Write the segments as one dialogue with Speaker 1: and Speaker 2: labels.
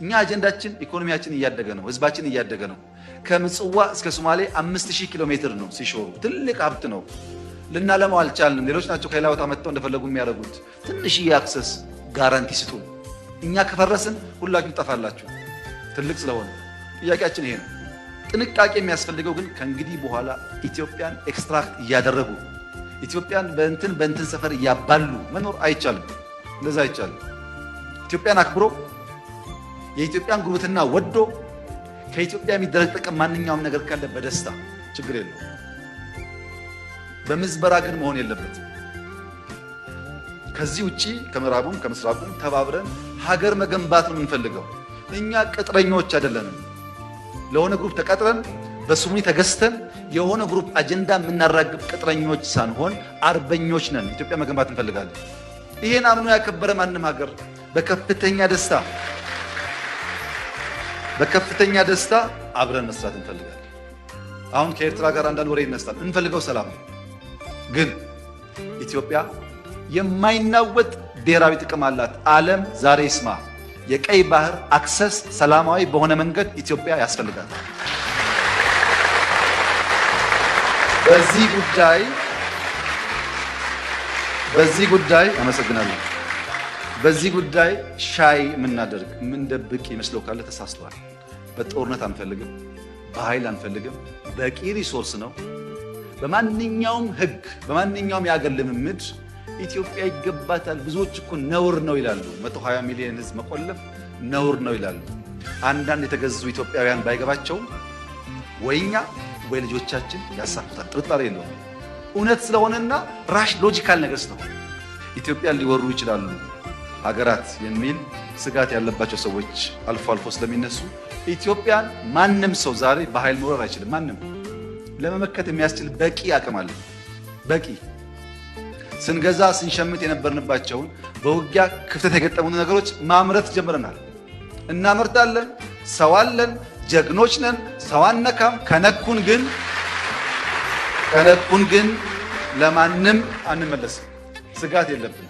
Speaker 1: እኛ አጀንዳችን ኢኮኖሚያችን እያደገ ነው፣ ህዝባችን እያደገ ነው። ከምጽዋ እስከ ሶማሌ 5000 ኪሎ ሜትር ነው ሲሾሩ፣ ትልቅ ሀብት ነው። ልናለማው አልቻልንም። ሌሎች ናቸው ከሌላ ቦታ መጥተው እንደፈለጉ የሚያደርጉት። ትንሽዬ አክሰስ ጋራንቲ ስጡ። እኛ ከፈረስን ሁላችሁም ጠፋላችሁ። ትልቅ ስለሆነ ጥያቄያችን ይሄ ነው። ጥንቃቄ የሚያስፈልገው ግን ከእንግዲህ በኋላ ኢትዮጵያን ኤክስትራክት እያደረጉ ኢትዮጵያን በእንትን ሰፈር እያባሉ መኖር አይቻልም። እንደዛ አይቻልም። ኢትዮጵያን አክብሮ የኢትዮጵያን ጉርብትና ወዶ ከኢትዮጵያ የሚደረግ ጥቅም ማንኛውም ነገር ካለ በደስታ ችግር የለው። በምዝበራ ግን መሆን የለበትም። ከዚህ ውጪ ከምዕራቡም ከምስራቁም ተባብረን ሀገር መገንባት ነው የምንፈልገው። እኛ ቅጥረኞች አይደለንም። ለሆነ ግሩፕ ተቀጥረን በስሙኒ ተገዝተን የሆነ ግሩፕ አጀንዳ የምናራግብ ቅጥረኞች ሳንሆን አርበኞች ነን። ኢትዮጵያ መገንባት እንፈልጋለን። ይሄን አምኖ ያከበረ ማንም ሀገር በከፍተኛ ደስታ አብረን መስራት እንፈልጋለን። አሁን ከኤርትራ ጋር አንዳንድ ወሬ ይነሳል። እንፈልገው ሰላም ነው። ግን ኢትዮጵያ የማይናወጥ ብሔራዊ ጥቅም አላት። ዓለም ዛሬ ይስማ። የቀይ ባህር አክሰስ ሰላማዊ በሆነ መንገድ ኢትዮጵያ ያስፈልጋታል። በዚህ ጉዳይ አመሰግናለሁ። በዚህ ጉዳይ ሻይ የምናደርግ የምንደብቅ ይመስለው ካለ ተሳስተዋል። በጦርነት አንፈልግም፣ በኃይል አንፈልግም። በቂ ሪሶርስ ነው። በማንኛውም ህግ፣ በማንኛውም የአገር ልምምድ ኢትዮጵያ ይገባታል። ብዙዎች እኮ ነውር ነው ይላሉ። 120 ሚሊዮን ህዝብ መቆለፍ ነውር ነው ይላሉ። አንዳንድ የተገዙ ኢትዮጵያውያን ባይገባቸውም ወይኛ ወይ ልጆቻችን ያሳፍታል። ጥርጣሬ የለውም። እውነት ስለሆነና ራሽ ሎጂካል ነገር ስለሆነ ኢትዮጵያን ሊወሩ ይችላሉ ሀገራት የሚል ስጋት ያለባቸው ሰዎች አልፎ አልፎ ስለሚነሱ ኢትዮጵያን ማንም ሰው ዛሬ በኃይል መውረር አይችልም። ማንም ለመመከት የሚያስችል በቂ አቅም አለ። በቂ ስንገዛ ስንሸምት የነበርንባቸውን በውጊያ ክፍተት የገጠሙን ነገሮች ማምረት ጀምረናል። እናመርታለን። ሰው አለን። ጀግኖች ነን። ሰው አነካም። ከነኩን ግን ለማንም አንመለስም። ስጋት የለብን።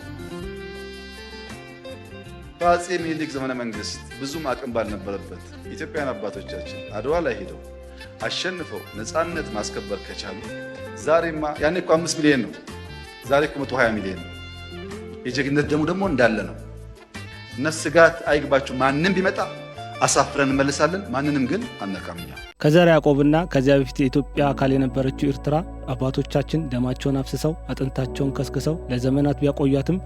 Speaker 1: በአፄ ምኒልክ ዘመነ መንግስት ብዙም አቅም ባልነበረበት ኢትዮጵያን አባቶቻችን አድዋ ላይ ሄደው አሸንፈው ነፃነት ማስከበር ከቻሉ ዛሬማ ያኔ እኮ 5 ሚሊዮን ነው። ዛሬ እኮ 120 ሚሊዮን ነው። የጀግነት ደግሞ እንዳለ ነው። እና ስጋት አይግባችሁ። ማንም ቢመጣ አሳፍረን እንመለሳለን። ማንንም ግን አነካምኛ።
Speaker 2: ከዘር ያዕቆብና ከዚያ በፊት የኢትዮጵያ አካል የነበረችው ኤርትራ አባቶቻችን ደማቸውን አፍስሰው አጥንታቸውን ከስክሰው ለዘመናት ቢያቆያትም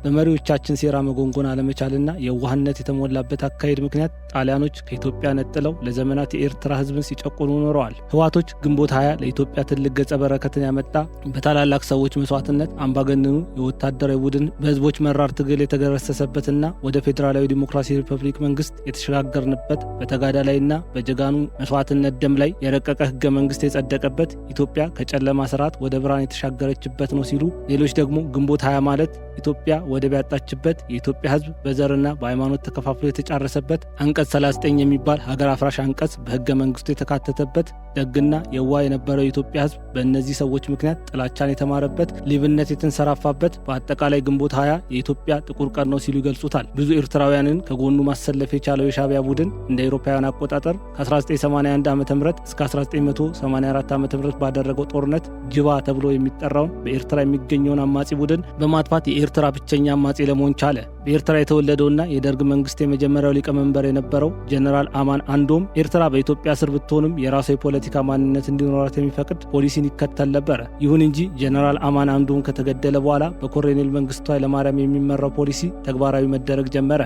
Speaker 2: በመሪዎቻችን ሴራ መጎንጎን አለመቻልና የዋህነት የተሞላበት አካሄድ ምክንያት ጣሊያኖች ከኢትዮጵያ ነጥለው ለዘመናት የኤርትራ ሕዝብን ሲጨቁኑ ኖረዋል። ህወሓቶች ግንቦት 20 ለኢትዮጵያ ትልቅ ገጸ በረከትን ያመጣ በታላላቅ ሰዎች መስዋዕትነት አምባገነኑ የወታደራዊ ቡድን በህዝቦች መራር ትግል የተገረሰሰበትና ወደ ፌዴራላዊ ዲሞክራሲ ሪፐብሊክ መንግስት የተሸጋገርንበት በተጋዳላይና በጀጋኑ መስዋዕትነት ደም ላይ የረቀቀ ህገ መንግስት የጸደቀበት ኢትዮጵያ ከጨለማ ስርዓት ወደ ብርሃን የተሻገረችበት ነው ሲሉ፣ ሌሎች ደግሞ ግንቦት 20 ማለት ኢትዮጵያ ወደብ ያጣችበት የኢትዮጵያ ህዝብ በዘርና በሃይማኖት ተከፋፍሎ የተጫረሰበት አንቀጽ 39 የሚባል ሀገር አፍራሽ አንቀጽ በህገ መንግስቱ የተካተተበት ደግና የዋ የነበረው የኢትዮጵያ ህዝብ በእነዚህ ሰዎች ምክንያት ጥላቻን የተማረበት ሌብነት የተንሰራፋበት በአጠቃላይ ግንቦት 20 የኢትዮጵያ ጥቁር ቀን ነው ሲሉ ይገልጹታል። ብዙ ኤርትራውያንን ከጎኑ ማሰለፍ የቻለው የሻዕቢያ ቡድን እንደ አውሮፓውያን አቆጣጠር ከ1981 ዓ.ም እስከ 1984 ዓ.ም ባደረገው ጦርነት ጅባ ተብሎ የሚጠራውን በኤርትራ የሚገኘውን አማጺ ቡድን በማጥፋት የኤርትራ ብቸኛ አማጺ ለመሆን ቻለ። በኤርትራ የተወለደውና የደርግ መንግስት የመጀመሪያው ሊቀመንበር የነበረው ጀነራል አማን አንዶም ኤርትራ በኢትዮጵያ ስር ብትሆንም የራሷ የፖለቲካ ማንነት እንዲኖራት የሚፈቅድ ፖሊሲን ይከተል ነበር። ይሁን እንጂ ጀነራል አማን አንዶም ከተገደለ በኋላ በኮሎኔል መንግስቱ ኃይለማርያም የሚመራው ፖሊሲ ተግባራዊ መደረግ ጀመረ።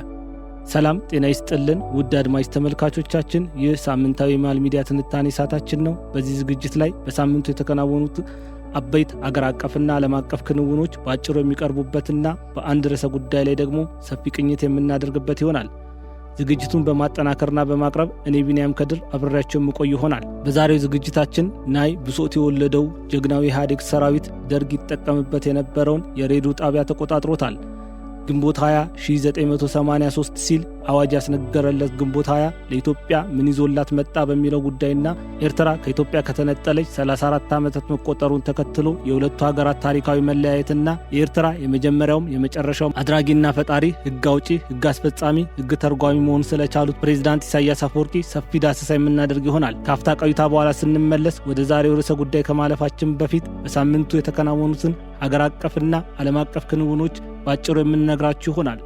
Speaker 2: ሰላም ጤና ይስጥልን ውድ አድማጭ ተመልካቾቻችን፣ ይህ ሳምንታዊ ማል ሚዲያ ትንታኔ ሰዓታችን ነው። በዚህ ዝግጅት ላይ በሳምንቱ የተከናወኑት አበይት አገር አቀፍና ዓለም አቀፍ ክንውኖች በአጭሩ የሚቀርቡበትና በአንድ ርዕሰ ጉዳይ ላይ ደግሞ ሰፊ ቅኝት የምናደርግበት ይሆናል። ዝግጅቱን በማጠናከርና በማቅረብ እኔ ቢንያም ከድር አብሬያቸው የምቆይ ይሆናል። በዛሬው ዝግጅታችን ናይ ብሶት የወለደው ጀግናዊ ኢህአዴግ ሰራዊት ደርግ ይጠቀምበት የነበረውን የሬዲዮ ጣቢያ ተቆጣጥሮታል። ግንቦት 20 1983 ሲል አዋጅ ያስነገረለት ግንቦት 20 ለኢትዮጵያ ምን ይዞላት መጣ በሚለው ጉዳይና ኤርትራ ከኢትዮጵያ ከተነጠለች 34 ዓመታት መቆጠሩን ተከትሎ የሁለቱ ሀገራት ታሪካዊ መለያየትና የኤርትራ የመጀመሪያውም የመጨረሻው አድራጊና ፈጣሪ ሕግ አውጪ፣ ሕግ አስፈጻሚ፣ ሕግ ተርጓሚ መሆን ስለቻሉት ፕሬዝዳንት ኢሳያስ አፈወርቂ ሰፊ ዳሰሳ የምናደርግ ይሆናል። ካፍታ ቆይታ በኋላ ስንመለስ ወደ ዛሬው ርዕሰ ጉዳይ ከማለፋችን በፊት በሳምንቱ የተከናወኑትን ሀገር አቀፍና ዓለም አቀፍ ክንውኖች ባጭሩ የምንነግራችሁ ይሆናል።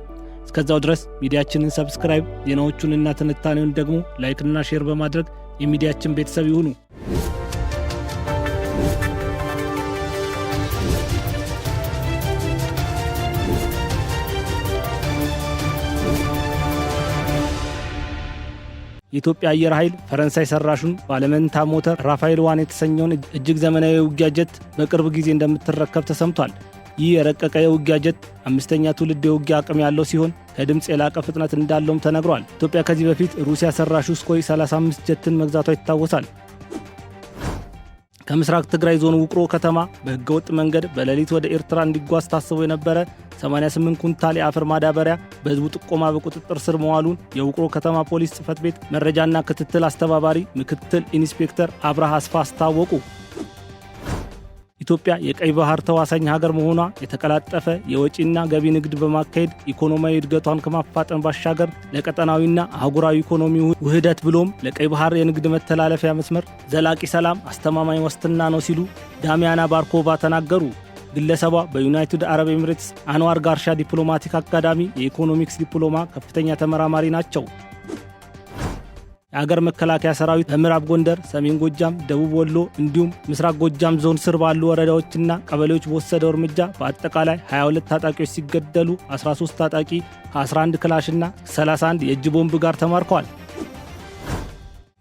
Speaker 2: እስከዛው ድረስ ሚዲያችንን ሰብስክራይብ፣ ዜናዎቹንና ትንታኔውን ደግሞ ላይክና ሼር በማድረግ የሚዲያችን ቤተሰብ ይሁኑ። የኢትዮጵያ አየር ኃይል ፈረንሳይ ሰራሹን ባለመንታ ሞተር ራፋኤል ዋን የተሰኘውን እጅግ ዘመናዊ የውጊያ ጀት በቅርብ ጊዜ እንደምትረከብ ተሰምቷል። ይህ የረቀቀ የውጊያ ጀት 5ኛ ትውልድ የውጊያ አቅም ያለው ሲሆን ከድምፅ የላቀ ፍጥነት እንዳለውም ተነግሯል። ኢትዮጵያ ከዚህ በፊት ሩሲያ ሰራሹ ስኮይ 35 ጀትን መግዛቷ ይታወሳል። ከምስራቅ ትግራይ ዞን ውቅሮ ከተማ በህገወጥ መንገድ በሌሊት ወደ ኤርትራ እንዲጓዝ ታስቦ የነበረ 88 ኩንታል የአፈር ማዳበሪያ በህዝቡ ጥቆማ በቁጥጥር ስር መዋሉን የውቅሮ ከተማ ፖሊስ ጽሕፈት ቤት መረጃና ክትትል አስተባባሪ ምክትል ኢንስፔክተር አብርሃ አስፋ አስታወቁ። ኢትዮጵያ የቀይ ባህር ተዋሳኝ ሀገር መሆኗ የተቀላጠፈ የወጪና ገቢ ንግድ በማካሄድ ኢኮኖሚያዊ እድገቷን ከማፋጠን ባሻገር ለቀጠናዊና አህጉራዊ ኢኮኖሚ ውህደት ብሎም ለቀይ ባህር የንግድ መተላለፊያ መስመር ዘላቂ ሰላም አስተማማኝ ዋስትና ነው ሲሉ ዳሚያና ባርኮቫ ተናገሩ። ግለሰቧ በዩናይትድ አረብ ኤሚሬትስ አንዋር ጋርሻ ዲፕሎማቲክ አካዳሚ የኢኮኖሚክስ ዲፕሎማ ከፍተኛ ተመራማሪ ናቸው። የአገር መከላከያ ሰራዊት በምዕራብ ጎንደር፣ ሰሜን ጎጃም፣ ደቡብ ወሎ እንዲሁም ምስራቅ ጎጃም ዞን ስር ባሉ ወረዳዎችና ቀበሌዎች በወሰደው እርምጃ በአጠቃላይ 22 ታጣቂዎች ሲገደሉ 13 ታጣቂ 11 ክላሽና 31 የእጅ ቦምብ ጋር ተማርከዋል።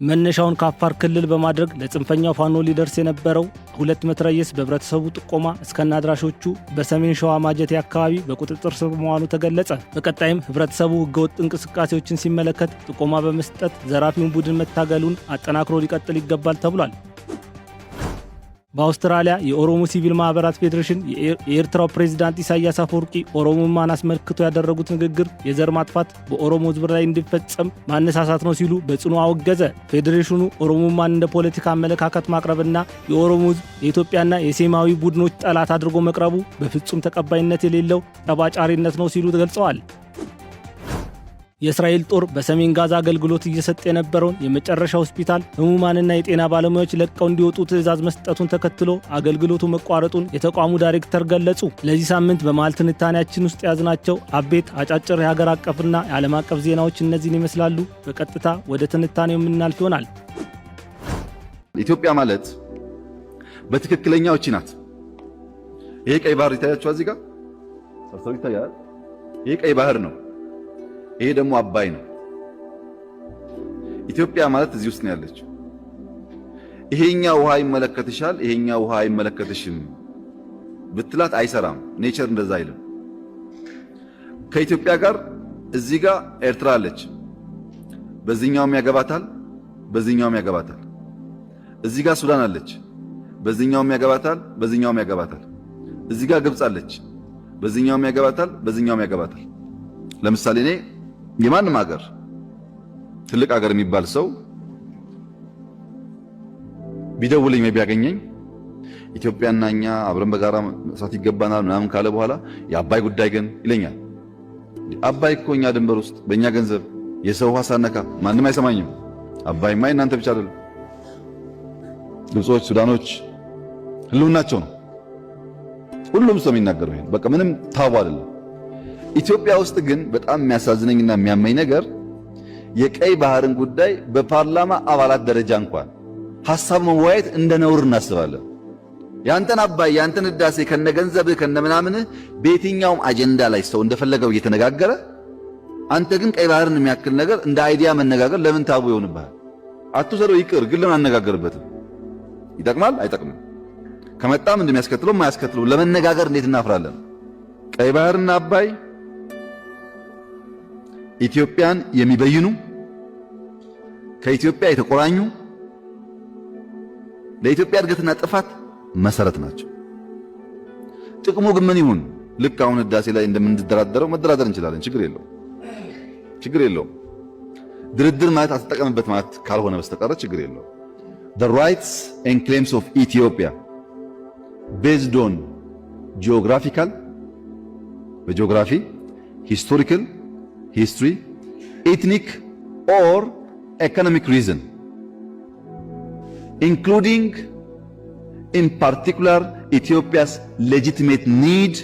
Speaker 2: መነሻውን ከአፋር ክልል በማድረግ ለጽንፈኛው ፋኖ ሊደርስ የነበረው 2 መትረየስ በህብረተሰቡ ጥቆማ እስከናድራሾቹ በሰሜን ሸዋ ማጀቴ አካባቢ በቁጥጥር ስር መዋሉ ተገለጸ። በቀጣይም ህብረተሰቡ ህገወጥ እንቅስቃሴዎችን ሲመለከት ጥቆማ በመስጠት ዘራፊውን ቡድን መታገሉን አጠናክሮ ሊቀጥል ይገባል ተብሏል። በአውስትራሊያ የኦሮሞ ሲቪል ማህበራት ፌዴሬሽን የኤርትራው ፕሬዝዳንት ኢሳያስ አፈወርቂ ኦሮሞማን አስመልክቶ ያደረጉት ንግግር የዘር ማጥፋት በኦሮሞ ህዝብ ላይ እንዲፈጸም ማነሳሳት ነው ሲሉ በጽኑ አወገዘ። ፌዴሬሽኑ ኦሮሞማን እንደ ፖለቲካ አመለካከት ማቅረብና የኦሮሞ ህዝብ የኢትዮጵያና የሴማዊ ቡድኖች ጠላት አድርጎ መቅረቡ በፍጹም ተቀባይነት የሌለው ጠባጫሪነት ነው ሲሉ ገልጸዋል። የእስራኤል ጦር በሰሜን ጋዛ አገልግሎት እየሰጠ የነበረውን የመጨረሻ ሆስፒታል ህሙማንና የጤና ባለሙያዎች ለቀው እንዲወጡ ትዕዛዝ መስጠቱን ተከትሎ አገልግሎቱ መቋረጡን የተቋሙ ዳይሬክተር ገለጹ። ለዚህ ሳምንት በመሃል ትንታኔያችን ውስጥ ያዝናቸው አቤት አጫጭር የሀገር አቀፍና የዓለም አቀፍ ዜናዎች እነዚህን ይመስላሉ። በቀጥታ ወደ ትንታኔው የምናልፍ ይሆናል።
Speaker 1: ኢትዮጵያ ማለት በትክክለኛው እቺ ናት። ይሄ ቀይ ባህር ይታያችኋል፣ እዚህ ጋር ሰርሰው ይታያል። ይሄ ቀይ ባህር ነው። ይሄ ደግሞ አባይ ነው። ኢትዮጵያ ማለት እዚህ ውስጥ ነው ያለችው። ይሄኛው ውሃ ይመለከትሻል፣ ይሄኛው ውሃ አይመለከትሽም ብትላት አይሰራም። ኔቸር እንደዛ አይልም። ከኢትዮጵያ ጋር እዚህ ጋር ኤርትራ አለች። በዚህኛውም ያገባታል፣ በዚህኛውም ያገባታል። እዚህ ጋር ሱዳን አለች። በዚህኛውም ያገባታል፣ በዚህኛውም ያገባታል። እዚህ ጋር ግብጽ አለች። በዚህኛውም ያገባታል፣ በዚህኛውም ያገባታል። ለምሳሌ እኔ የማንም ሀገር ትልቅ ሀገር የሚባል ሰው ቢደውልኝ ቢያገኘኝ ኢትዮጵያና እኛ አብረን በጋራ መስራት ይገባናል ምናምን ካለ በኋላ የአባይ ጉዳይ ግን ይለኛል። አባይ እኮ እኛ ድንበር ውስጥ በእኛ ገንዘብ የሰው ውሃ ሳነካ ማንም አይሰማኝም። አባይማ እናንተ ብቻ አይደለም፣ ግብጾች፣ ሱዳኖች ህልውናቸው ነው። ሁሉም ሰው የሚናገረው ይሄን በቃ ምንም ታቡ አይደለም። ኢትዮጵያ ውስጥ ግን በጣም የሚያሳዝነኝና የሚያመኝ ነገር የቀይ ባህርን ጉዳይ በፓርላማ አባላት ደረጃ እንኳን ሐሳብ መወያየት እንደ ነውር እናስባለን። ያንተን አባይ ያንተን ህዳሴ ከነገንዘብህ ከነምናምንህ በየትኛውም አጀንዳ ላይ ሰው እንደፈለገው እየተነጋገረ አንተ ግን ቀይ ባህርን የሚያክል ነገር እንደ አይዲያ መነጋገር ለምን ታቡ ይሆንብሃል? አትውሰደው ይቅር፣ ግን ለምን አነጋገርበትም? ይጠቅማል አይጠቅምም? ከመጣም እንደሚያስከትለው ማያስከትለው ለመነጋገር እንዴት እናፍራለን? ቀይ ባህርና አባይ ኢትዮጵያን የሚበይኑ ከኢትዮጵያ የተቆራኙ ለኢትዮጵያ እድገትና ጥፋት መሰረት ናቸው። ጥቅሙ ግን ምን ይሁን? ልክ አሁን ህዳሴ ላይ እንደምንደራደረው መደራደር እንችላለን፣ ችግር የለውም። ችግር የለውም። ድርድር ማለት አትጠቀምበት ማለት ካልሆነ በስተቀር ችግር የለውም። The rights and claims of Ethiopia based on geography, historical, history, ethnic or economic reason, including in particular Ethiopia's legitimate need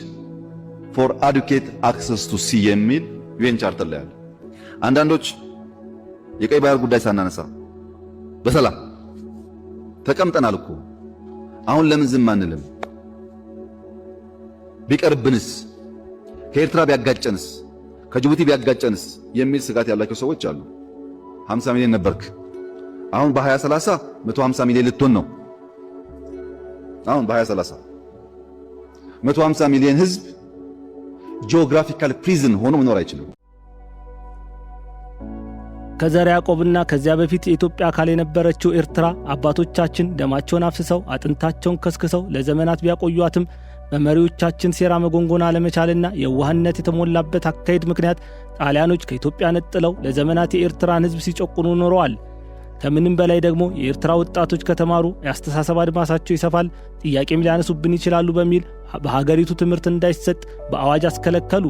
Speaker 1: for adequate access to sea የሚል ዩኤን ቻርተር ላይ አለ። አንዳንዶች የቀይ ባህር ጉዳይ ሳናነሳ በሰላም ተቀምጠናል እኮ አሁን ለምን ዝም አንልም? ቢቀርብንስ፣ ከኤርትራ ቢያጋጨንስ፣ ከጅቡቲ ቢያጋጨንስ የሚል ስጋት ያላቸው ሰዎች አሉ። 50 ሚሊዮን ነበርክ፣ አሁን በ2030 150 ሚሊዮን ልትሆን ነው። አሁን በ2030 150 ሚሊዮን ህዝብ ጂኦግራፊካል ፕሪዝን ሆኖ መኖር አይችልም።
Speaker 2: ከዘር ያዕቆብና ከዚያ በፊት የኢትዮጵያ አካል የነበረችው ኤርትራ አባቶቻችን ደማቸውን አፍስሰው አጥንታቸውን ከስክሰው ለዘመናት ቢያቆዩአትም በመሪዎቻችን ሴራ መጎንጎን አለመቻልና የዋህነት የተሞላበት አካሄድ ምክንያት ጣሊያኖች ከኢትዮጵያ ነጥለው ለዘመናት የኤርትራን ህዝብ ሲጨቁኑ ኖረዋል። ከምንም በላይ ደግሞ የኤርትራ ወጣቶች ከተማሩ የአስተሳሰብ አድማሳቸው ይሰፋል፣ ጥያቄም ሊያነሱብን ይችላሉ በሚል በሀገሪቱ ትምህርት እንዳይሰጥ በአዋጅ አስከለከሉ።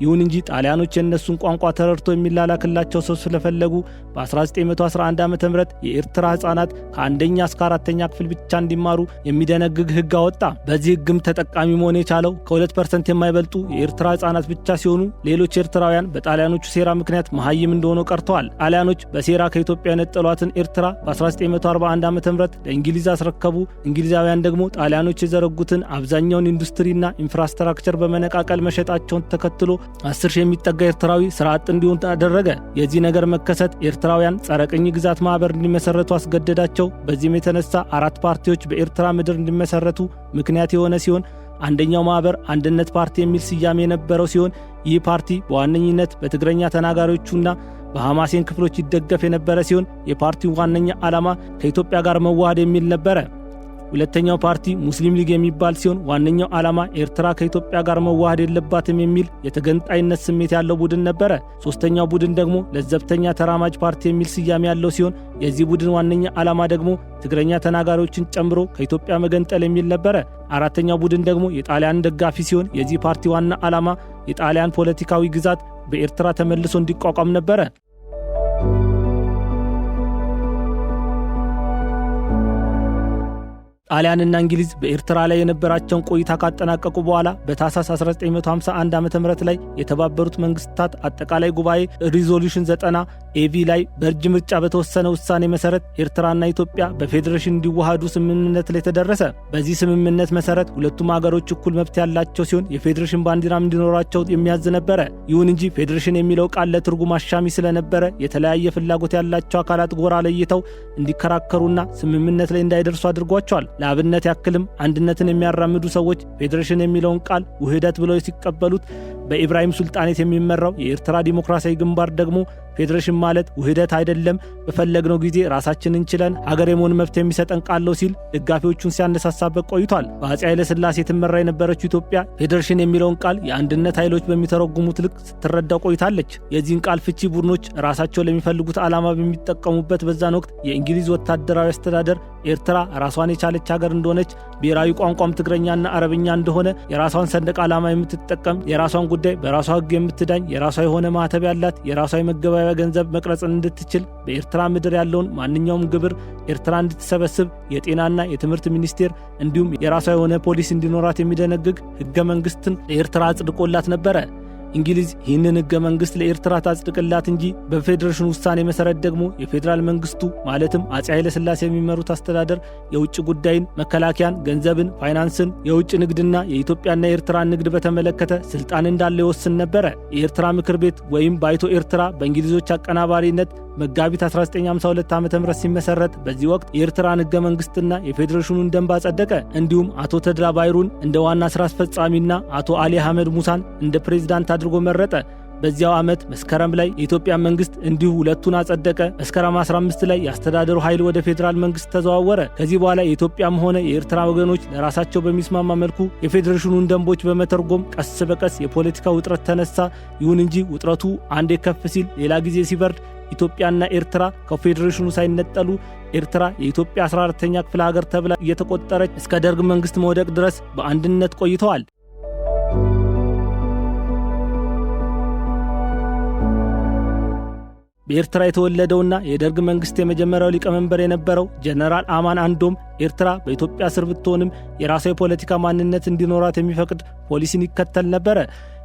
Speaker 2: ይሁን እንጂ ጣሊያኖች የነሱን ቋንቋ ተረድቶ የሚላላክላቸው ሰው ስለፈለጉ በ1911 ዓ.ም የኤርትራ ህፃናት ከአንደኛ እስከ አራተኛ ክፍል ብቻ እንዲማሩ የሚደነግግ ህግ አወጣ። በዚህ ህግም ተጠቃሚ መሆን የቻለው ከ2% የማይበልጡ የኤርትራ ህፃናት ብቻ ሲሆኑ ሌሎች ኤርትራውያን በጣሊያኖቹ ሴራ ምክንያት መሐይም እንደሆኑ ቀርተዋል። ጣሊያኖች በሴራ ከኢትዮጵያ የነጠሏትን ኤርትራ በ1941 ዓ.ም ለእንግሊዝ አስረከቡ። እንግሊዛውያን ደግሞ ጣሊያኖች የዘረጉትን አብዛኛውን ኢንዱስትሪና ኢንፍራስትራክቸር በመነቃቀል መሸጣቸውን ተከትሎ 10,000 የሚጠጋ ኤርትራዊ ስራ አጥ እንዲሆን ተደረገ። የዚህ ነገር መከሰት ኤርትራውያን ጸረ ቅኝ ግዛት ማህበር እንዲመሰረቱ አስገደዳቸው። በዚህም የተነሳ 4 ፓርቲዎች በኤርትራ ምድር እንዲመሰረቱ ምክንያት የሆነ ሲሆን አንደኛው ማህበር አንድነት ፓርቲ የሚል ስያሜ የነበረው ሲሆን ይህ ፓርቲ በዋነኝነት በትግረኛ ተናጋሪዎቹና በሐማሴን ክፍሎች ይደገፍ የነበረ ሲሆን የፓርቲው ዋነኛ ዓላማ ከኢትዮጵያ ጋር መዋሃድ የሚል ነበረ። ሁለተኛው ፓርቲ ሙስሊም ሊግ የሚባል ሲሆን ዋነኛው ዓላማ ኤርትራ ከኢትዮጵያ ጋር መዋሃድ የለባትም የሚል የተገንጣይነት ስሜት ያለው ቡድን ነበረ። ሶስተኛው ቡድን ደግሞ ለዘብተኛ ተራማጅ ፓርቲ የሚል ስያሜ ያለው ሲሆን የዚህ ቡድን ዋነኛ ዓላማ ደግሞ ትግረኛ ተናጋሪዎችን ጨምሮ ከኢትዮጵያ መገንጠል የሚል ነበረ። አራተኛው ቡድን ደግሞ የጣሊያን ደጋፊ ሲሆን የዚህ ፓርቲ ዋና ዓላማ የጣሊያን ፖለቲካዊ ግዛት በኤርትራ ተመልሶ እንዲቋቋም ነበረ። ጣሊያንና እንግሊዝ በኤርትራ ላይ የነበራቸውን ቆይታ ካጠናቀቁ በኋላ በታህሳስ 1951 ዓ.ም ላይ የተባበሩት መንግስታት አጠቃላይ ጉባኤ ሪዞሉሽን 90 ኤቪ ላይ በእጅ ምርጫ በተወሰነ ውሳኔ መሰረት ኤርትራና ኢትዮጵያ በፌዴሬሽን እንዲዋሃዱ ስምምነት ላይ ተደረሰ። በዚህ ስምምነት መሰረት ሁለቱም ሀገሮች እኩል መብት ያላቸው ሲሆን የፌዴሬሽን ባንዲራም እንዲኖራቸው የሚያዝ ነበረ። ይሁን እንጂ ፌዴሬሽን የሚለው ቃል ለትርጉም አሻሚ ስለነበረ የተለያየ ፍላጎት ያላቸው አካላት ጎራ ለይተው እንዲከራከሩና ስምምነት ላይ እንዳይደርሱ አድርጓቸዋል። ለአብነት ያክልም አንድነትን የሚያራምዱ ሰዎች ፌዴሬሽን የሚለውን ቃል ውህደት ብለው ሲቀበሉት፣ በኢብራሂም ሱልጣኔት የሚመራው የኤርትራ ዲሞክራሲያዊ ግንባር ደግሞ ፌዴሬሽን ማለት ውህደት አይደለም፣ በፈለግነው ጊዜ ራሳችንን ችለን ሀገር የመሆን መብት የሚሰጠን ቃል ነው ሲል ደጋፊዎቹን ሲያነሳሳበት ቆይቷል። በአፄ ኃይለ ሥላሴ ትመራ የነበረችው ኢትዮጵያ ፌዴሬሽን የሚለውን ቃል የአንድነት ኃይሎች በሚተረጉሙት ልክ ስትረዳው ቆይታለች። የዚህን ቃል ፍቺ ቡድኖች ራሳቸው ለሚፈልጉት ዓላማ በሚጠቀሙበት በዛን ወቅት የእንግሊዝ ወታደራዊ አስተዳደር ኤርትራ ራሷን የቻለች ሀገር እንደሆነች፣ ብሔራዊ ቋንቋም ትግረኛና አረብኛ እንደሆነ፣ የራሷን ሰንደቅ ዓላማ የምትጠቀም፣ የራሷን ጉዳይ በራሷ ሕግ የምትዳኝ፣ የራሷ የሆነ ማህተብ ያላት፣ የራሷ የመገበያያ ገንዘብ መቅረጽን እንድትችል፣ በኤርትራ ምድር ያለውን ማንኛውም ግብር ኤርትራ እንድትሰበስብ፣ የጤናና የትምህርት ሚኒስቴር እንዲሁም የራሷ የሆነ ፖሊስ እንዲኖራት የሚደነግግ ሕገ መንግስትን ለኤርትራ አጽድቆላት ነበረ። እንግሊዝ ይህንን ሕገ መንግስት ለኤርትራ ታጽድቅላት እንጂ በፌዴሬሽኑ ውሳኔ መሰረት ደግሞ የፌዴራል መንግስቱ ማለትም አፄ ኃይለ ሥላሴ የሚመሩት አስተዳደር የውጭ ጉዳይን፣ መከላከያን፣ ገንዘብን፣ ፋይናንስን፣ የውጭ ንግድና የኢትዮጵያና የኤርትራን ንግድ በተመለከተ ስልጣን እንዳለ ይወስን ነበረ። የኤርትራ ምክር ቤት ወይም ባይቶ ኤርትራ በእንግሊዞች አቀናባሪነት መጋቢት 1952 ዓ.ም ሲመሰረት በዚህ ወቅት የኤርትራን ሕገ መንግስትና የፌዴሬሽኑን ደንብ አጸደቀ። እንዲሁም አቶ ተድላ ባይሩን እንደ ዋና ስራ አስፈጻሚና አቶ አሊ አህመድ ሙሳን እንደ ፕሬዝዳንት አድርጎ መረጠ። በዚያው ዓመት መስከረም ላይ የኢትዮጵያ መንግስት እንዲሁ ሁለቱን አጸደቀ። መስከረም 15 ላይ የአስተዳደሩ ኃይል ወደ ፌዴራል መንግስት ተዘዋወረ። ከዚህ በኋላ የኢትዮጵያም ሆነ የኤርትራ ወገኖች ለራሳቸው በሚስማማ መልኩ የፌዴሬሽኑን ደንቦች በመተርጎም ቀስ በቀስ የፖለቲካ ውጥረት ተነሳ። ይሁን እንጂ ውጥረቱ አንዴ ከፍ ሲል ሌላ ጊዜ ሲበርድ ኢትዮጵያና ኤርትራ ከፌዴሬሽኑ ሳይነጠሉ ኤርትራ የኢትዮጵያ 14ኛ ክፍለ ሀገር ተብላ እየተቆጠረች እስከ ደርግ መንግስት መውደቅ ድረስ በአንድነት ቆይተዋል። በኤርትራ የተወለደውና የደርግ መንግስት የመጀመሪያው ሊቀመንበር የነበረው ጀነራል አማን አንዶም ኤርትራ በኢትዮጵያ ስር ብትሆንም የራሷ የፖለቲካ ማንነት እንዲኖራት የሚፈቅድ ፖሊሲን ይከተል ነበር።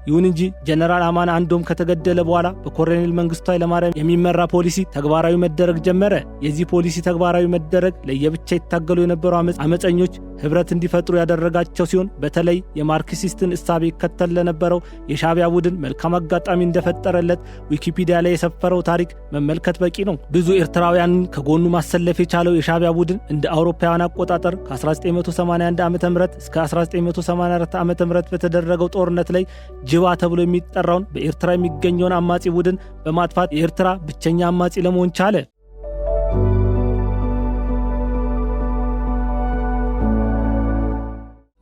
Speaker 2: ይሁን እንጂ ጀነራል አማን አንዶም ከተገደለ በኋላ በኮሎኔል መንግስቱ ኃይለማርያም የሚመራ ፖሊሲ ተግባራዊ መደረግ ጀመረ። የዚህ ፖሊሲ ተግባራዊ መደረግ ለየብቻ ይታገሉ የነበሩ አመፀኞች ህብረት እንዲፈጥሩ ያደረጋቸው ሲሆን በተለይ የማርክሲስትን እሳቤ ይከተል ለነበረው የሻዕቢያ ቡድን መልካም አጋጣሚ እንደፈጠረለት ዊኪፒዲያ ላይ የሰፈረው ታሪክ መመልከት በቂ ነው። ብዙ ኤርትራውያንን ከጎኑ ማሰለፍ የቻለው የሻዕቢያ ቡድን እንደ አውሮፓውያን አቆጣጠር ከ1981 ዓ.ም እስከ 1984 ዓ.ም በተደረገው ጦርነት ላይ ጅባ ተብሎ የሚጠራውን በኤርትራ የሚገኘውን አማጺ ቡድን በማጥፋት የኤርትራ ብቸኛ አማጺ ለመሆን ቻለ።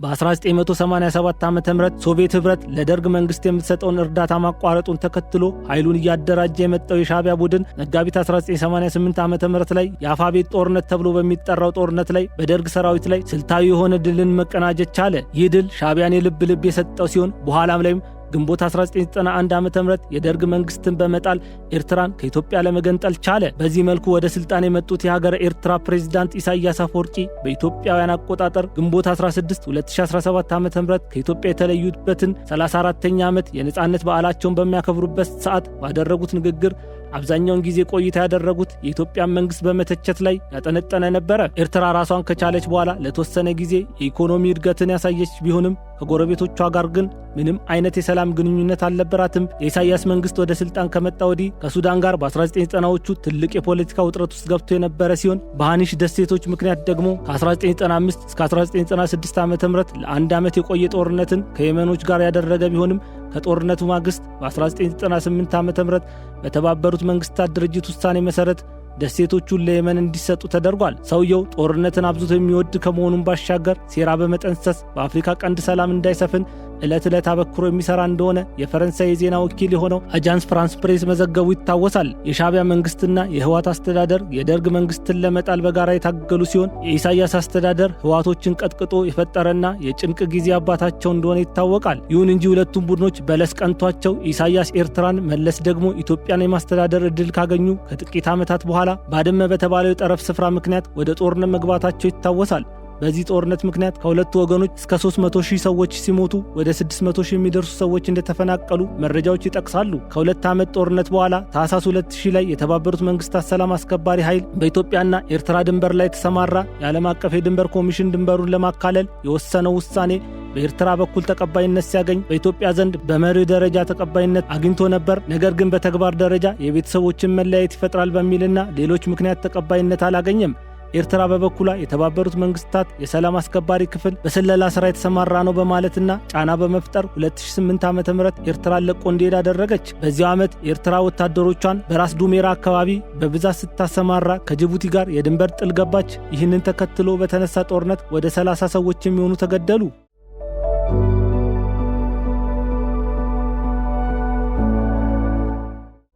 Speaker 2: በ1987 ዓ.ም ሶቪየት ህብረት ለደርግ መንግስት የምትሰጠውን እርዳታ ማቋረጡን ተከትሎ ኃይሉን እያደራጀ የመጣው የሻዕቢያ ቡድን መጋቢት 1988 ዓ.ም ላይ የአፋቤት ጦርነት ተብሎ በሚጠራው ጦርነት ላይ በደርግ ሰራዊት ላይ ስልታዊ የሆነ ድልን መቀናጀት ቻለ። ይህ ድል ሻዕቢያን የልብ ልብ የሰጠው ሲሆን በኋላም ላይም ግንቦት 1991 ዓ.ም የደርግ መንግስትን በመጣል ኤርትራን ከኢትዮጵያ ለመገንጠል ቻለ። በዚህ መልኩ ወደ ስልጣን የመጡት የሀገረ ኤርትራ ፕሬዝዳንት ኢሳያስ አፈወርቂ በኢትዮጵያውያን አቆጣጠር ግንቦት 16 2017 ዓ.ም ከኢትዮጵያ የተለዩበትን 34ኛ ዓመት የነጻነት በዓላቸውን በሚያከብሩበት ሰዓት ባደረጉት ንግግር አብዛኛውን ጊዜ ቆይታ ያደረጉት የኢትዮጵያን መንግስት በመተቸት ላይ ያጠነጠነ ነበረ። ኤርትራ ራሷን ከቻለች በኋላ ለተወሰነ ጊዜ የኢኮኖሚ እድገትን ያሳየች ቢሆንም ከጎረቤቶቿ ጋር ግን ምንም አይነት የሰላም ግንኙነት አልነበራትም። የኢሳያስ መንግስት ወደ ስልጣን ከመጣ ወዲህ ከሱዳን ጋር በ1990ዎቹ ትልቅ የፖለቲካ ውጥረት ውስጥ ገብቶ የነበረ ሲሆን በሃኒሽ ደሴቶች ምክንያት ደግሞ ከ1995 እስከ 1996 ዓ.ም ለአንድ ዓመት የቆየ ጦርነትን ከየመኖች ጋር ያደረገ ቢሆንም ከጦርነቱ ማግስት በ1998 ዓ.ም በተባበሩት መንግስታት ድርጅት ውሳኔ መሰረት ደሴቶቹን ለየመን እንዲሰጡ ተደርጓል። ሰውየው ጦርነትን አብዝቶ የሚወድ ከመሆኑም ባሻገር ሴራ በመጠንሰስ በአፍሪካ ቀንድ ሰላም እንዳይሰፍን ዕለት ዕለት አበክሮ የሚሰራ እንደሆነ የፈረንሳይ የዜና ወኪል የሆነው አጃንስ ፍራንስ ፕሬስ መዘገቡ ይታወሳል። የሻዕቢያ መንግስትና የህወሓት አስተዳደር የደርግ መንግስትን ለመጣል በጋራ የታገሉ ሲሆን የኢሳያስ አስተዳደር ህወሓቶችን ቀጥቅጦ የፈጠረና የጭንቅ ጊዜ አባታቸው እንደሆነ ይታወቃል። ይሁን እንጂ ሁለቱም ቡድኖች በለስ ቀንቷቸው ኢሳያስ ኤርትራን፣ መለስ ደግሞ ኢትዮጵያን የማስተዳደር ዕድል ካገኙ ከጥቂት ዓመታት በኋላ ባድመ በተባለው የጠረፍ ስፍራ ምክንያት ወደ ጦርነት መግባታቸው ይታወሳል። በዚህ ጦርነት ምክንያት ከሁለቱ ወገኖች እስከ 300,000 ሰዎች ሲሞቱ ወደ 600,000 የሚደርሱ ሰዎች እንደተፈናቀሉ መረጃዎች ይጠቅሳሉ። ከሁለት ዓመት ጦርነት በኋላ ታህሳስ 2000 ላይ የተባበሩት መንግስታት ሰላም አስከባሪ ኃይል በኢትዮጵያና ኤርትራ ድንበር ላይ ተሰማራ። የዓለም አቀፍ የድንበር ኮሚሽን ድንበሩን ለማካለል የወሰነው ውሳኔ በኤርትራ በኩል ተቀባይነት ሲያገኝ በኢትዮጵያ ዘንድ በመርህ ደረጃ ተቀባይነት አግኝቶ ነበር። ነገር ግን በተግባር ደረጃ የቤተሰቦችን መለያየት ይፈጥራል በሚልና ሌሎች ምክንያት ተቀባይነት አላገኘም። ኤርትራ በበኩሏ የተባበሩት መንግስታት የሰላም አስከባሪ ክፍል በስለላ ስራ የተሰማራ ነው በማለትና ጫና በመፍጠር 2008 ዓ.ም ኤርትራን ለቆ እንዲሄድ አደረገች። በዚያው ዓመት ኤርትራ ወታደሮቿን በራስ ዱሜራ አካባቢ በብዛት ስታሰማራ ከጅቡቲ ጋር የድንበር ጥል ገባች። ይህንን ተከትሎ በተነሳ ጦርነት ወደ 30 ሰዎች የሚሆኑ ተገደሉ።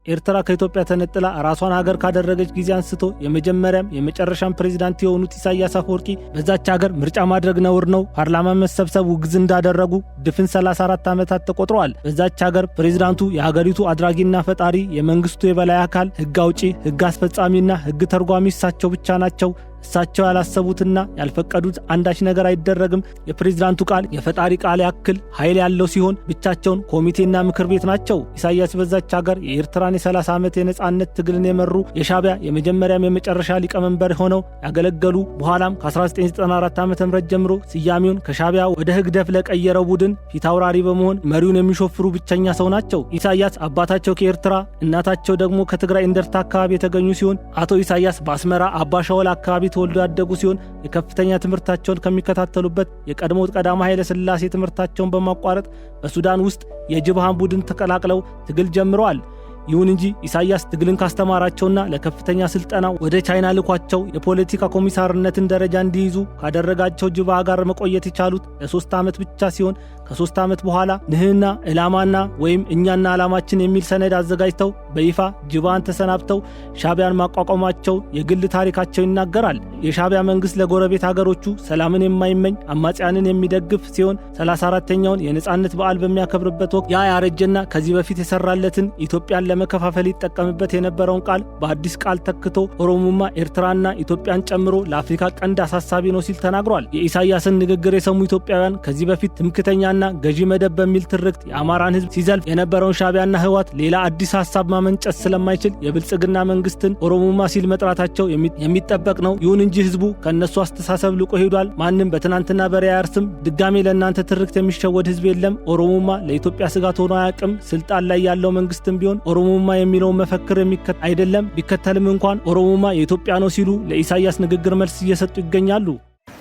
Speaker 2: ኤርትራ ከኢትዮጵያ ተነጥላ ራሷን ሀገር ካደረገች ጊዜ አንስቶ የመጀመሪያም የመጨረሻም ፕሬዝዳንት የሆኑት ኢሳያስ አፈወርቂ በዛች ሀገር ምርጫ ማድረግ ነውር ነው፣ ፓርላማ መሰብሰብ ውግዝ እንዳደረጉ ድፍን 34 ዓመታት ተቆጥረዋል። በዛች ሀገር ፕሬዝዳንቱ የሀገሪቱ አድራጊና ፈጣሪ፣ የመንግስቱ የበላይ አካል፣ ህግ አውጪ፣ ህግ አስፈጻሚና ህግ ተርጓሚ እሳቸው ብቻ ናቸው። እሳቸው ያላሰቡትና ያልፈቀዱት አንዳች ነገር አይደረግም። የፕሬዝዳንቱ ቃል የፈጣሪ ቃል ያክል ኃይል ያለው ሲሆን ብቻቸውን ኮሚቴና ምክር ቤት ናቸው። ኢሳያስ በዛች ሀገር የኤርትራን የ30 ዓመት የነጻነት ትግልን የመሩ የሻዕቢያ የመጀመሪያም የመጨረሻ ሊቀመንበር ሆነው ያገለገሉ፣ በኋላም ከ1994 ዓ.ም ጀምሮ ስያሜውን ከሻዕቢያ ወደ ህግደፍ ለቀየረው ቡድን ፊት አውራሪ በመሆን መሪውን የሚሾፍሩ ብቸኛ ሰው ናቸው። ኢሳያስ አባታቸው ከኤርትራ እናታቸው ደግሞ ከትግራይ እንደርታ አካባቢ የተገኙ ሲሆን አቶ ኢሳያስ በአስመራ አባሻወል አካባቢ ተወልደው ያደጉ ሲሆን የከፍተኛ ትምህርታቸውን ከሚከታተሉበት የቀድሞው ቀዳማዊ ኃይለ ሥላሴ ትምህርታቸውን በማቋረጥ በሱዳን ውስጥ የጅብሃን ቡድን ተቀላቅለው ትግል ጀምረዋል። ይሁን እንጂ ኢሳያስ ትግልን ካስተማራቸውና ለከፍተኛ ስልጠና ወደ ቻይና ልኳቸው የፖለቲካ ኮሚሳርነትን ደረጃ እንዲይዙ ካደረጋቸው ጅብሃ ጋር መቆየት የቻሉት ለ3 ዓመት ብቻ ሲሆን ከ3 ዓመት በኋላ ንህና ዕላማና ወይም እኛና ዓላማችን የሚል ሰነድ አዘጋጅተው በይፋ ጅብሃን ተሰናብተው ሻዕቢያን ማቋቋማቸው የግል ታሪካቸው ይናገራል። የሻዕቢያ መንግስት ለጎረቤት ሀገሮቹ ሰላምን የማይመኝ አማጽያንን የሚደግፍ ሲሆን 34ኛውን የነጻነት በዓል በሚያከብርበት ወቅት ያረጀና ከዚህ በፊት የሰራለትን ኢትዮጵያን ለመከፋፈል ይጠቀምበት የነበረውን ቃል በአዲስ ቃል ተክቶ ኦሮሞማ ኤርትራና ኢትዮጵያን ጨምሮ ለአፍሪካ ቀንድ አሳሳቢ ነው ሲል ተናግሯል። የኢሳያስን ንግግር የሰሙ ኢትዮጵያውያን ከዚህ በፊት ትምክተኛና ገዢ መደብ በሚል ትርክት የአማራን ህዝብ ሲዘልፍ የነበረውን ሻዕቢያና ህወሓት ሌላ አዲስ ሐሳብ ማመንጨት ስለማይችል የብልጽግና መንግስትን ኦሮሞማ ሲል መጥራታቸው የሚጠበቅ ነው። ይሁን እንጂ ህዝቡ ከነሱ አስተሳሰብ ልቆ ሄዷል። ማንም በትናንትና በሬ አያርስም። ድጋሜ ለእናንተ ትርክት የሚሸወድ ህዝብ የለም። ኦሮሞማ ለኢትዮጵያ ስጋት ሆኖ አያውቅም። ስልጣን ላይ ያለው መንግስትም ቢሆን ኦሮሞማ የሚለውን መፈክር የሚከተል አይደለም። ቢከተልም እንኳን ኦሮሞማ የኢትዮጵያ ነው ሲሉ ለኢሳያስ ንግግር መልስ እየሰጡ ይገኛሉ።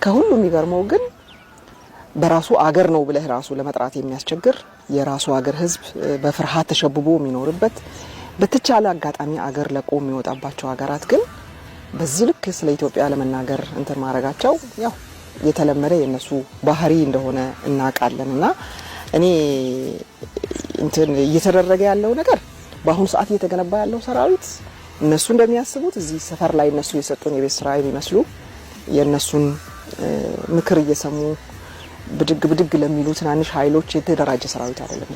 Speaker 3: ከሁሉ የሚገርመው ግን በራሱ አገር ነው ብለህ ራሱ ለመጥራት የሚያስቸግር የራሱ አገር ህዝብ በፍርሃት ተሸብቦ የሚኖርበት በተቻለ አጋጣሚ አገር ለቆ የሚወጣባቸው ሀገራት ግን በዚህ ልክ ስለ ኢትዮጵያ ለመናገር እንትን ማድረጋቸው ያው የተለመደ የነሱ ባህሪ እንደሆነ እናውቃለንና እኔ እንትን እየተደረገ ያለው ነገር በአሁኑ ሰዓት እየተገነባ ያለው ሰራዊት እነሱ እንደሚያስቡት እዚህ ሰፈር ላይ እነሱ የሰጡን የቤት ስራ የሚመስሉ የነሱን ምክር እየሰሙ ብድግ ለሚሉ ትናንሽ ኃይሎች የተደራጀ ሰራዊት አይደለም።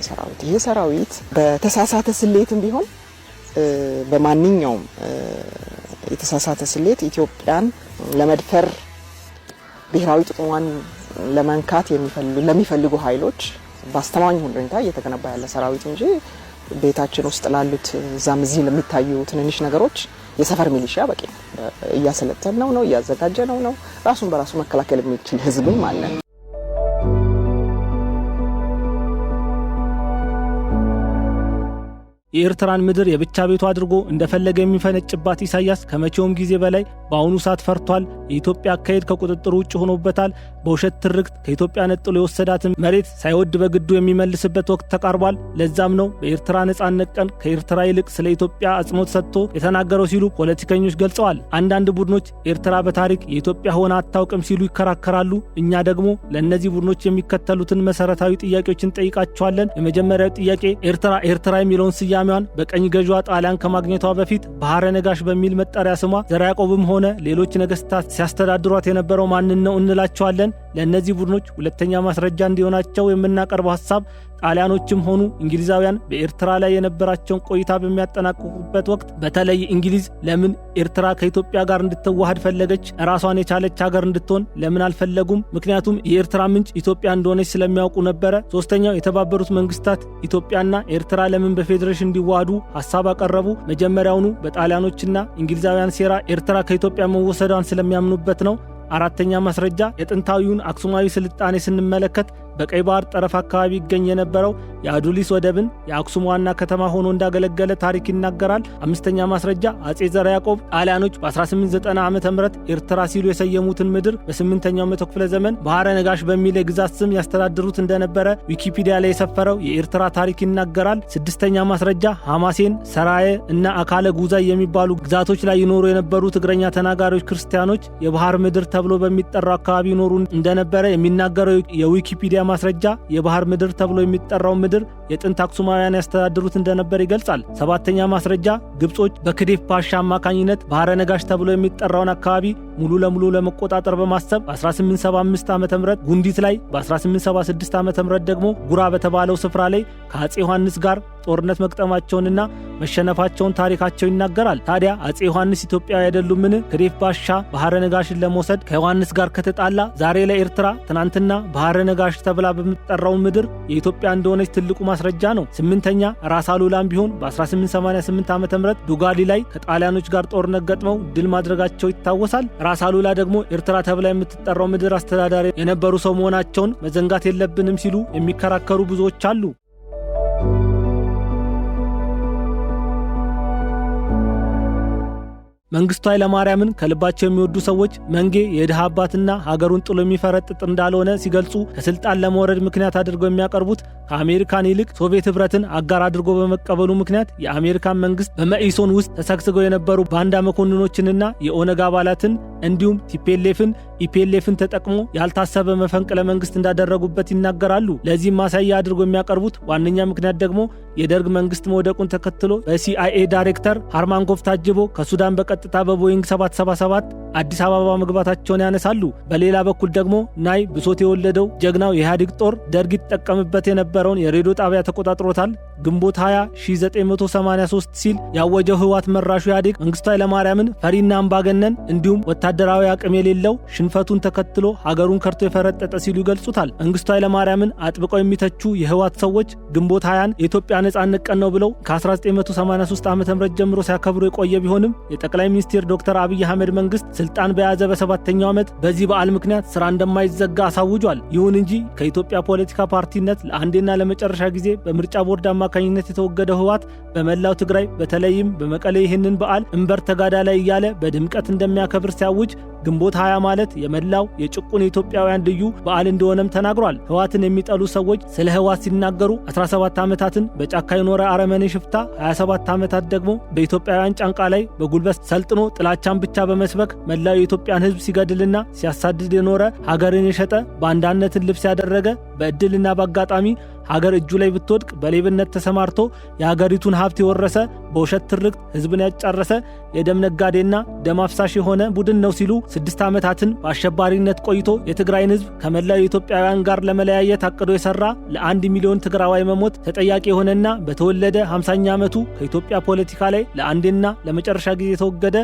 Speaker 3: ይሄ ሰራዊት በተሳሳተ ስሌትም ቢሆን በማንኛውም የተሳሳተ ስሌት ኢትዮጵያን ለመድፈር ብሔራዊ ጥቅሟን ለመንካት ለሚፈልጉ ኃይሎች በአስተማማኝ ሁኔታ እየተገነባ ያለ ሰራዊት እንጂ ቤታችን ውስጥ ላሉት ዛም እዚህ ለሚታዩ ትንንሽ ነገሮች የሰፈር ሚሊሻ በቂ እያሰለጠነው ነው፣ እያዘጋጀነው ነው። ራሱን በራሱ መከላከል የሚችል ህዝብም አለ።
Speaker 2: የኤርትራን ምድር የብቻ ቤቱ አድርጎ እንደፈለገ የሚፈነጭባት ኢሳያስ ከመቼውም ጊዜ በላይ በአሁኑ ሰዓት ፈርቷል። የኢትዮጵያ አካሄድ ከቁጥጥር ውጭ ሆኖበታል። በውሸት ትርክት ከኢትዮጵያ ነጥሎ የወሰዳትን መሬት ሳይወድ በግዱ የሚመልስበት ወቅት ተቃርቧል። ለዛም ነው በኤርትራ ነጻነት ቀን ከኤርትራ ይልቅ ስለ ኢትዮጵያ አጽንኦት ሰጥቶ የተናገረው ሲሉ ፖለቲከኞች ገልጸዋል። አንዳንድ ቡድኖች ኤርትራ በታሪክ የኢትዮጵያ ሆና አታውቅም ሲሉ ይከራከራሉ። እኛ ደግሞ ለእነዚህ ቡድኖች የሚከተሉትን መሰረታዊ ጥያቄዎችን ጠይቃቸዋለን። የመጀመሪያው ጥያቄ ኤርትራ የሚለውን ስያሜዋን በቀኝ ገዥዋ ጣሊያን ከማግኘቷ በፊት ባህረ ነጋሽ በሚል መጠሪያ ስሟ ዘርዓ ያዕቆብም ሆነ ሌሎች ነገስታት ሲያስተዳድሯት የነበረው ማንን ነው እንላቸዋለን። ለእነዚህ ቡድኖች ሁለተኛ ማስረጃ እንዲሆናቸው የምናቀርበው ሐሳብ ጣሊያኖችም ሆኑ እንግሊዛውያን በኤርትራ ላይ የነበራቸውን ቆይታ በሚያጠናቅቁበት ወቅት በተለይ እንግሊዝ ለምን ኤርትራ ከኢትዮጵያ ጋር እንድትዋሃድ ፈለገች? ራሷን የቻለች ሀገር እንድትሆን ለምን አልፈለጉም? ምክንያቱም የኤርትራ ምንጭ ኢትዮጵያ እንደሆነች ስለሚያውቁ ነበረ። ሶስተኛው የተባበሩት መንግስታት ኢትዮጵያና ኤርትራ ለምን በፌዴሬሽን እንዲዋሃዱ ሐሳብ አቀረቡ? መጀመሪያውኑ በጣሊያኖችና እንግሊዛውያን ሴራ ኤርትራ ከኢትዮጵያ መወሰዷን ስለሚያምኑበት ነው። አራተኛ ማስረጃ የጥንታዊውን አክሱማዊ ስልጣኔ ስንመለከት በቀይ ባህር ጠረፍ አካባቢ ይገኝ የነበረው የአዱሊስ ወደብን የአክሱም ዋና ከተማ ሆኖ እንዳገለገለ ታሪክ ይናገራል። አምስተኛ ማስረጃ አጼ ዘርዓ ያዕቆብ ጣሊያኖች በ1890 ዓ.ም ኤርትራ ሲሉ የሰየሙትን ምድር በ8ኛው መቶ ክፍለ ዘመን ባህረ ነጋሽ በሚል የግዛት ስም ያስተዳድሩት እንደነበረ ዊኪፒዲያ ላይ የሰፈረው የኤርትራ ታሪክ ይናገራል። ስድስተኛ ማስረጃ ሐማሴን፣ ሰራየ እና አካለ ጉዛይ የሚባሉ ግዛቶች ላይ ይኖሩ የነበሩ ትግረኛ ተናጋሪዎች ክርስቲያኖች የባህር ምድር ተብሎ በሚጠራው አካባቢ ይኖሩ እንደነበረ የሚናገረው የዊኪፒዲያ ማስረጃ የባህር ምድር ተብሎ የሚጠራው ምድር የጥንት አክሱማውያን ያስተዳድሩት እንደነበር ይገልጻል። ሰባተኛ ማስረጃ ግብጾች በክዴፍ ፓሻ አማካኝነት ባህረ ነጋሽ ተብሎ የሚጠራውን አካባቢ ሙሉ ለሙሉ ለመቆጣጠር በማሰብ በ1875 ዓ.ም ጉንዲት ላይ በ1876 ዓ.ም ደግሞ ጉራ በተባለው ስፍራ ላይ ከአጼ ዮሐንስ ጋር ጦርነት መቅጠማቸውንና መሸነፋቸውን ታሪካቸው ይናገራል። ታዲያ አጼ ዮሐንስ ኢትዮጵያዊ አይደሉምን? ክዴፍ ፓሻ ባህረ ነጋሽን ለመውሰድ ከዮሐንስ ጋር ከተጣላ ዛሬ ለኤርትራ ትናንትና ባህረ ነጋሽ ተብላ በምትጠራው ምድር የኢትዮጵያ እንደሆነች ትልቁ ማስረጃ ነው። ስምንተኛ ራስ አሉላም ቢሆን በ1888 ዓ.ም ዱጋሊ ላይ ከጣሊያኖች ጋር ጦርነት ገጥመው ድል ማድረጋቸው ይታወሳል። ራስ አሉላ ደግሞ ኤርትራ ተብላ የምትጠራው ምድር አስተዳዳሪ የነበሩ ሰው መሆናቸውን መዘንጋት የለብንም ሲሉ የሚከራከሩ ብዙዎች አሉ። መንግስቱ ኃይለማርያምን ከልባቸው የሚወዱ ሰዎች መንጌ የድሃ አባትና ሀገሩን ጥሎ የሚፈረጥጥ እንዳልሆነ ሲገልጹ ከስልጣን ለመውረድ ምክንያት አድርገው የሚያቀርቡት ከአሜሪካን ይልቅ ሶቪየት ህብረትን አጋር አድርጎ በመቀበሉ ምክንያት የአሜሪካን መንግስት በመኢሶን ውስጥ ተሰግስገው የነበሩ ባንዳ መኮንኖችንና የኦነግ አባላትን እንዲሁም ቲፒኤልኤፍን ኢፒኤልኤፍን ተጠቅሞ ያልታሰበ መፈንቅለ መንግስት እንዳደረጉበት ይናገራሉ። ለዚህም ማሳያ አድርጎ የሚያቀርቡት ዋነኛ ምክንያት ደግሞ የደርግ መንግስት መውደቁን ተከትሎ በሲአይኤ ዳይሬክተር ሃርማንኮቭ ታጅቦ ከሱዳን በቀጥታ በቦይንግ 777 አዲስ አበባ መግባታቸውን ያነሳሉ። በሌላ በኩል ደግሞ ናይ ብሶት የወለደው ጀግናው የኢህአዴግ ጦር ደርግ ይጠቀምበት የነበረውን የሬዲዮ ጣቢያ ተቆጣጥሮታል። ግንቦት 20 1983 ሲል ያወጀው ህወሓት መራሹ ኢህአዴግ መንግስቱ ኃይለማርያምን ፈሪና አምባገነን እንዲሁም ወታደራዊ አቅም የሌለው ሽንፈቱን ተከትሎ ሀገሩን ከርቶ የፈረጠጠ ሲሉ ይገልጹታል። መንግስቱ ኃይለማርያምን አጥብቀው የሚተቹ የህወሓት ሰዎች ግንቦት 20ን የኢትዮጵያ ነጻነት ቀን ነው ብለው ከ1983 ዓ.ም ጀምሮ ሲያከብሩ የቆየ ቢሆንም የጠቅላይ ሚኒስትር ዶክተር አብይ አህመድ መንግስት ስልጣን በያዘ በሰባተኛው ዓመት በዚህ በዓል ምክንያት ስራ እንደማይዘጋ አሳውጇል። ይሁን እንጂ ከኢትዮጵያ ፖለቲካ ፓርቲነት ለአንዴና ለመጨረሻ ጊዜ በምርጫ ቦርድ አማካኝነት የተወገደው ህወሓት በመላው ትግራይ በተለይም በመቀሌ ይህንን በዓል እንበር ተጋዳ ላይ እያለ በድምቀት እንደሚያከብር ሲያውጅ ግንቦት 20 ማለት የመላው የጭቁን ኢትዮጵያውያን ልዩ በዓል እንደሆነም ተናግሯል። ህወሓትን የሚጠሉ ሰዎች ስለ ህወሓት ሲናገሩ 17 ዓመታትን በጫካ የኖረ አረመኔ ሽፍታ፣ 27 ዓመታት ደግሞ በኢትዮጵያውያን ጫንቃ ላይ በጉልበት ሰልጥኖ ጥላቻን ብቻ በመስበክ መላው የኢትዮጵያን ህዝብ ሲገድልና ሲያሳድድ የኖረ ሀገርን የሸጠ ባንዳነትን ልብስ ያደረገ በእድልና በአጋጣሚ ሀገር እጁ ላይ ብትወድቅ በሌብነት ተሰማርቶ የሀገሪቱን ሀብት የወረሰ በውሸት ትርክት ህዝብን ያጫረሰ የደም ነጋዴና ደም አፍሳሽ የሆነ ቡድን ነው ሲሉ 6 ዓመታትን በአሸባሪነት ቆይቶ የትግራይን ህዝብ ከመላው የኢትዮጵያውያን ጋር ለመለያየት አቅዶ የሰራ ለ1 ሚሊዮን ትግራዋይ መሞት ተጠያቂ የሆነና በተወለደ 50ኛ ዓመቱ ከኢትዮጵያ ፖለቲካ ላይ ለአንዴና ለመጨረሻ ጊዜ የተወገደ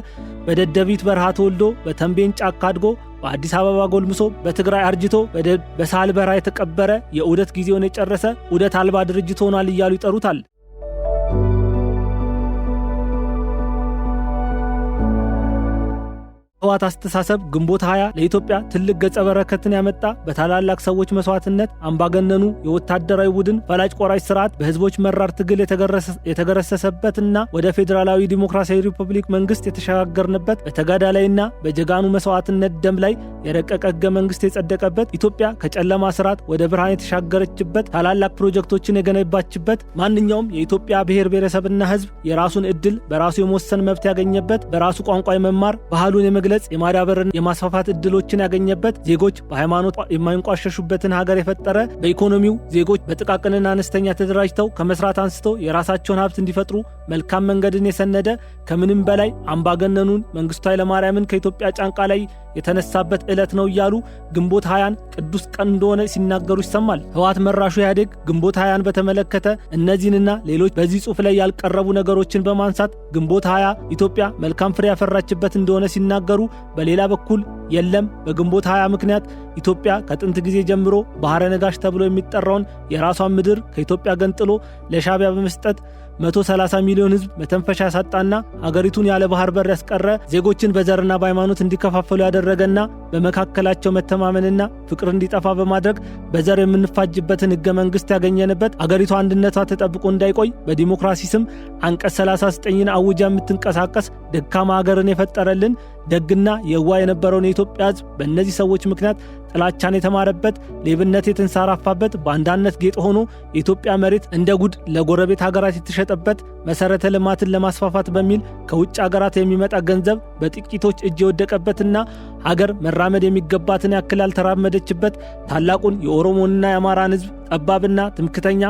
Speaker 2: በደደቢት በረሃ ተወልዶ በተንቤን ጫካ አድጎ በአዲስ አበባ ጎልምሶ በትግራይ አርጅቶ በሳህል በረሃ የተቀበረ የዑደት ጊዜውን የጨረሰ ዑደት አልባ ድርጅት ሆኗል እያሉ ይጠሩታል። ህወሓት አስተሳሰብ ግንቦት 20 ለኢትዮጵያ ትልቅ ገጸ በረከትን ያመጣ በታላላቅ ሰዎች መስዋዕትነት አምባገነኑ የወታደራዊ ቡድን ፈላጭ ቆራጭ ስርዓት በህዝቦች መራር ትግል የተገረሰሰበትና ወደ ፌዴራላዊ ዲሞክራሲያዊ ሪፐብሊክ መንግስት የተሸጋገርንበት በተጋዳላይና በጀጋኑ መስዋዕትነት ደም ላይ የረቀቀ ህገ መንግስት የጸደቀበት ኢትዮጵያ ከጨለማ ስርዓት ወደ ብርሃን የተሻገረችበት ታላላቅ ፕሮጀክቶችን የገነባችበት ማንኛውም የኢትዮጵያ ብሔር ብሔረሰብና ህዝብ የራሱን እድል በራሱ የመወሰን መብት ያገኘበት በራሱ ቋንቋ የመማር ባህሉን የመግለጽ የማዳበርን የማስፋፋት እድሎችን ያገኘበት ዜጎች በሃይማኖት የማይንቋሸሹበትን ሀገር የፈጠረ በኢኮኖሚው ዜጎች በጥቃቅንና አነስተኛ ተደራጅተው ከመስራት አንስቶ የራሳቸውን ሀብት እንዲፈጥሩ መልካም መንገድን የሰነደ ከምንም በላይ አምባገነኑን መንግስቱ ኃይለማርያምን ከኢትዮጵያ ጫንቃ ላይ የተነሳበት ዕለት ነው እያሉ ግንቦት 20ን ቅዱስ ቀን እንደሆነ ሲናገሩ ይሰማል። ህወሓት መራሹ ኢህአዴግ ግንቦት 20ን በተመለከተ እነዚህንና ሌሎች በዚህ ጽሑፍ ላይ ያልቀረቡ ነገሮችን በማንሳት ግንቦት 20 ኢትዮጵያ መልካም ፍሬ ያፈራችበት እንደሆነ ሲናገሩ፣ በሌላ በኩል የለም በግንቦት 20 ምክንያት ኢትዮጵያ ከጥንት ጊዜ ጀምሮ ባህረ ነጋሽ ተብሎ የሚጠራውን የራሷን ምድር ከኢትዮጵያ ገንጥሎ ለሻዕቢያ በመስጠት 130 ሚሊዮን ህዝብ መተንፈሻ ያሳጣና ሀገሪቱን ያለ ባህር በር ያስቀረ ዜጎችን በዘርና በሃይማኖት እንዲከፋፈሉ ያደረገና በመካከላቸው መተማመንና ፍቅር እንዲጠፋ በማድረግ በዘር የምንፋጅበትን ህገ መንግስት ያገኘንበት ሀገሪቱ አንድነቷ ተጠብቆ እንዳይቆይ በዲሞክራሲ ስም አንቀጽ 39ን አውጃ የምትንቀሳቀስ ደካማ ሀገርን የፈጠረልን ደግና የዋ የነበረውን የኢትዮጵያ ህዝብ በእነዚህ ሰዎች ምክንያት ጥላቻን የተማረበት ሌብነት የተንሰራፋበት በአንዳነት ጌጥ ሆኖ የኢትዮጵያ መሬት እንደ ጉድ ለጎረቤት ሀገራት የተሸጠበት መሰረተ ልማትን ለማስፋፋት በሚል ከውጭ ሀገራት የሚመጣ ገንዘብ በጥቂቶች እጅ የወደቀበትና ሀገር መራመድ የሚገባትን ያክል ያልተራመደችበት ታላቁን የኦሮሞንና የአማራን ህዝብ ጠባብና ትምክተኛ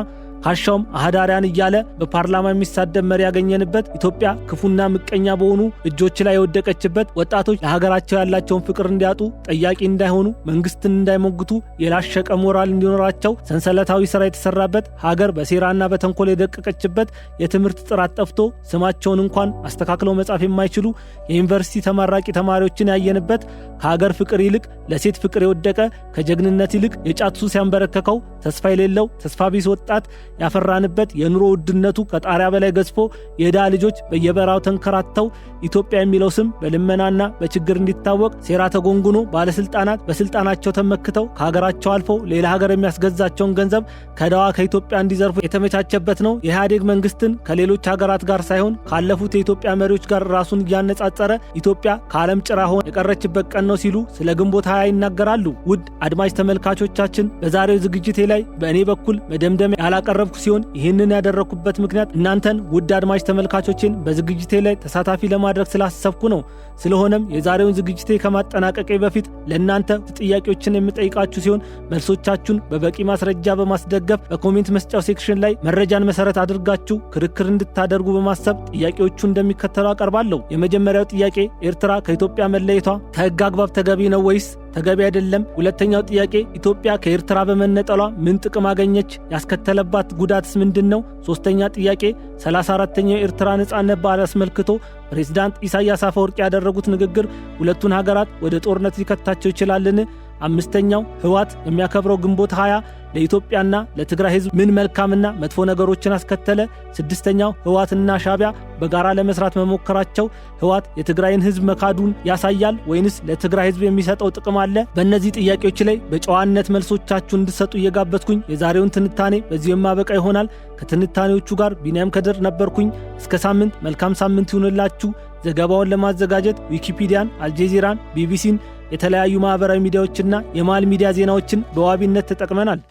Speaker 2: ሀሻውም አህዳሪያን እያለ በፓርላማ የሚሳደብ መሪ ያገኘንበት ኢትዮጵያ ክፉና ምቀኛ በሆኑ እጆች ላይ የወደቀችበት ወጣቶች ለሀገራቸው ያላቸውን ፍቅር እንዲያጡ ጠያቂ እንዳይሆኑ መንግስትን እንዳይሞግቱ የላሸቀ ሞራል እንዲኖራቸው ሰንሰለታዊ ስራ የተሰራበት ሀገር በሴራና በተንኮል የደቀቀችበት የትምህርት ጥራት ጠፍቶ ስማቸውን እንኳን አስተካክለው መጻፍ የማይችሉ የዩኒቨርሲቲ ተመራቂ ተማሪዎችን ያየንበት ከሀገር ፍቅር ይልቅ ለሴት ፍቅር የወደቀ ከጀግንነት ይልቅ የጫት ሱስ ያንበረከከው ተስፋ የሌለው ተስፋ ቢስ ወጣት ያፈራንበት የኑሮ ውድነቱ ከጣሪያ በላይ ገዝፎ የዕዳ ልጆች በየበራው ተንከራተው ኢትዮጵያ የሚለው ስም በልመናና በችግር እንዲታወቅ ሴራ ተጎንጉኖ ባለስልጣናት በስልጣናቸው ተመክተው ከሀገራቸው አልፈው ሌላ ሀገር የሚያስገዛቸውን ገንዘብ ከዕዳዋ ከኢትዮጵያ እንዲዘርፉ የተመቻቸበት ነው። የኢህአዴግ መንግስትን ከሌሎች ሀገራት ጋር ሳይሆን ካለፉት የኢትዮጵያ መሪዎች ጋር ራሱን እያነጻጸረ ኢትዮጵያ ከዓለም ጭራ ሆና የቀረችበት ቀን ነው ሲሉ ስለ ግንቦት 20 ይናገራሉ። ውድ አድማጭ ተመልካቾቻችን በዛሬው ዝግጅቴ ላይ በእኔ በኩል መደምደሚያ ያላቀረብኩ ሲሆን ይህንን ያደረኩበት ምክንያት እናንተን ውድ አድማጭ ተመልካቾችን በዝግጅቴ ላይ ተሳታፊ ለማድረግ ስላሰብኩ ነው። ስለሆነም የዛሬውን ዝግጅቴ ከማጠናቀቄ በፊት ለእናንተ ጥያቄዎችን የምጠይቃችሁ ሲሆን መልሶቻችሁን በበቂ ማስረጃ በማስደገፍ በኮሜንት መስጫው ሴክሽን ላይ መረጃን መሰረት አድርጋችሁ ክርክር እንድታደርጉ በማሰብ ጥያቄዎቹ እንደሚከተለው አቀርባለሁ። የመጀመሪያው ጥያቄ ኤርትራ ከኢትዮጵያ መለየቷ ከሕግ አግባብ ተገቢ ነው ወይስ ተገቢ አይደለም? ሁለተኛው ጥያቄ ኢትዮጵያ ከኤርትራ በመነጠሏ ምን ጥቅም አገኘች? ያስከተለባት ጉዳትስ ምንድነው? ሶስተኛ ጥያቄ 34ኛው የኤርትራ ነጻነት በዓል አስመልክቶ ፕሬዝዳንት ኢሳያስ አፈወርቂ ያደረጉት ንግግር ሁለቱን ሀገራት ወደ ጦርነት ሊከታቸው ይችላልን? አምስተኛው ህወሓት የሚያከብረው ግንቦት 20 ለኢትዮጵያና ለትግራይ ህዝብ ምን መልካምና መጥፎ ነገሮችን አስከተለ? ስድስተኛው ህወሓትና ሻዕቢያ በጋራ ለመስራት መሞከራቸው ህወሓት የትግራይን ህዝብ መካዱን ያሳያል ወይንስ ለትግራይ ህዝብ የሚሰጠው ጥቅም አለ? በእነዚህ ጥያቄዎች ላይ በጨዋነት መልሶቻችሁን እንድሰጡ እየጋበዝኩኝ የዛሬውን ትንታኔ በዚህ የማበቃ ይሆናል። ከትንታኔዎቹ ጋር ቢንያም ከድር ነበርኩኝ። እስከ ሳምንት መልካም ሳምንት ይሁንላችሁ። ዘገባውን ለማዘጋጀት ዊኪፒዲያን፣ አልጄዚራን፣ ቢቢሲን፣ የተለያዩ ማህበራዊ ሚዲያዎችና የማል ሚዲያ ዜናዎችን በዋቢነት ተጠቅመናል።